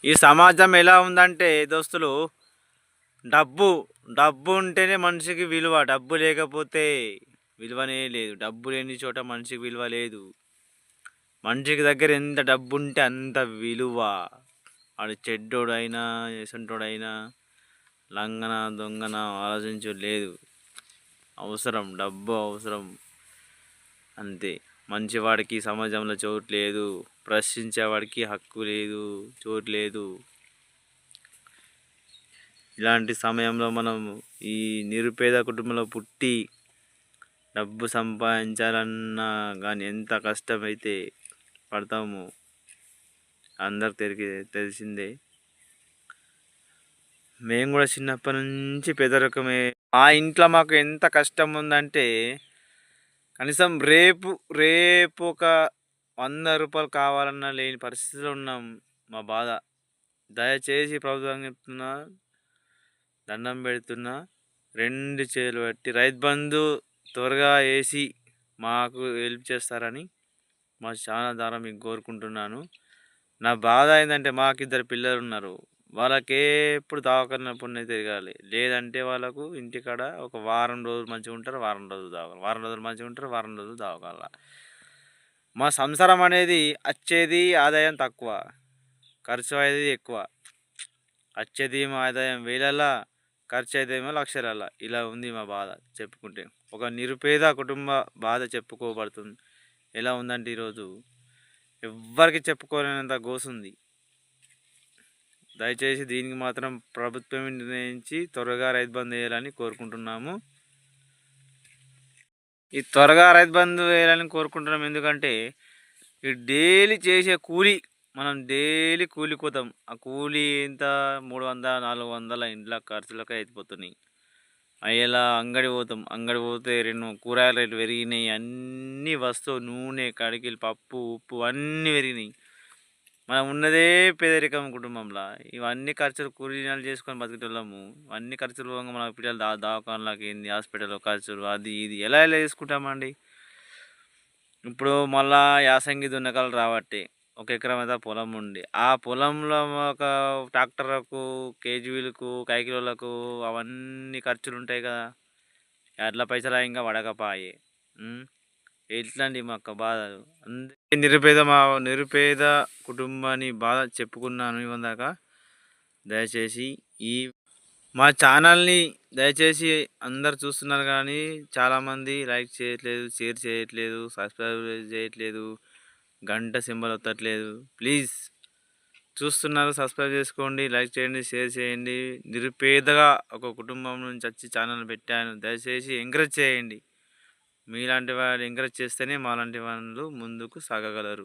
ఈ సమాజం ఎలా ఉందంటే దోస్తులు, డబ్బు డబ్బు ఉంటేనే మనిషికి విలువ. డబ్బు లేకపోతే విలువనే లేదు. డబ్బు లేని చోట మనిషికి విలువ లేదు. మనిషికి దగ్గర ఎంత డబ్బు ఉంటే అంత విలువ. వాడు చెడ్డోడైనా ఎసంటోడైనా లంగన దొంగన ఆలోచించు లేదు. అవసరం, డబ్బు అవసరం అంతే. మంచివాడికి సమాజంలో చోటు లేదు. ప్రశ్నించేవాడికి హక్కు లేదు, చోటు లేదు. ఇలాంటి సమయంలో మనం ఈ నిరుపేద కుటుంబంలో పుట్టి డబ్బు సంపాదించాలన్నా కానీ ఎంత కష్టమైతే పడతాము అందరికి తెలిసిందే. మేము కూడా చిన్నప్పటి నుంచి పేదరికమే. మా ఇంట్లో మాకు ఎంత కష్టం ఉందంటే కనీసం రేపు రేపు ఒక 100 రూపాయలు కావాలన్నా లేని పరిస్థితిలో ఉన్నాం. మా బాధ. దయచేసి ప్రభుత్వం చెప్తున్నా, దండం పెడుతున్నా, 2 చేతులు పెట్టి రైతు బంధు త్వరగా వేసి మాకు హెల్ప్ చేస్తారని మా చాలా ద్వారా మీకు కోరుకుంటున్నాను. నా బాధ ఏంటంటే మాకు 2 పిల్లలు ఉన్నారు. వాళ్ళకి ఎప్పుడు దవాఖాన తిరగాలి. లేదంటే వాళ్ళకు ఇంటికాడ ఒక వారం రోజులు మంచిగా ఉంటారు, వారం రోజులు దవాఖాన, వారం రోజులు మంచిగా ఉంటారు, వారం రోజులు దవాఖాన. మా సంసారం అనేది వచ్చేది ఆదాయం తక్కువ, ఖర్చు అయ్యేది ఎక్కువ. వచ్చేది మా ఆదాయం వేలల్లా, ఖర్చు అయితేమో లక్షలల్లా. ఇలా ఉంది మా బాధ. చెప్పుకుంటే ఒక నిరుపేద కుటుంబ బాధ చెప్పుకోబడుతుంది. ఎలా ఉందంటే ఈరోజు ఎవ్వరికి చెప్పుకోలేనంత గోసుంది. దయచేసి దీనికి మాత్రం ప్రభుత్వం నిర్ణయించి త్వరగా రైతు బంధు వేయాలని కోరుకుంటున్నాము. ఈ త్వరగా రైతు బంధు వేయాలని కోరుకుంటున్నాం. ఎందుకంటే ఈ డైలీ చేసే కూలీ, మనం డైలీ కూలికి పోతాం. ఆ కూలీ ఎంత 300 400 ఇంట్లో ఖర్చులకే అయిపోతున్నాయి. అయ్యేలా అంగడి పోతాం. అంగడి పోతే 2 కూరగాయల రేట్లు పెరిగినాయి. అన్ని వస్తువు నూనె కడిగిలు పప్పు ఉప్పు అన్నీ పెరిగినాయి. మనం ఉన్నదే పేదరికం కుటుంబంలో. ఇవన్నీ ఖర్చులు కూలీనాలు చేసుకొని బతికేటోళ్ళము. అన్ని ఖర్చులు పోగా మన పిల్లలు దవాఖానలకు ఏంది, హాస్పిటల్ ఖర్చులు, అది ఇది ఎలా ఎలా చేసుకుంటామండి. ఇప్పుడు మళ్ళా యాసంగి దున్నకాలు రాబట్టి 1 ఎకరం అయితే పొలం ఉండి, ఆ పొలంలో ఒక ట్రాక్టర్లకు, కేజీలకు, కైకిలోలకు అవన్నీ ఖర్చులు ఉంటాయి కదా. అట్లా పైసలు ఇంకా పడకపాయే. ఎట్లండి మాకు బాధలు. అందుకే నిరుపేద కుటుంబాన్ని బాధ చెప్పుకున్నాను ఇవందాక. దయచేసి ఈ మా ఛానల్ని దయచేసి అందరు చూస్తున్నారు కానీ చాలామంది లైక్ చేయట్లేదు, షేర్ చేయట్లేదు, సబ్స్క్రైబ్ చేయట్లేదు, గంట సింబల్ ఒత్తట్లేదు. ప్లీజ్ చూస్తున్నారు, సబ్స్క్రైబ్ చేసుకోండి, లైక్ చేయండి, షేర్ చేయండి. నిరుపేదగా ఒక కుటుంబం నుంచి వచ్చి ఛానల్ పెట్టాను. దయచేసి ఎంకరేజ్ చేయండి. మీలాంటి వాళ్ళు ఎంకరేజ్ చేస్తేనే మాలాంటి వాళ్ళు ముందుకు సాగగలరు.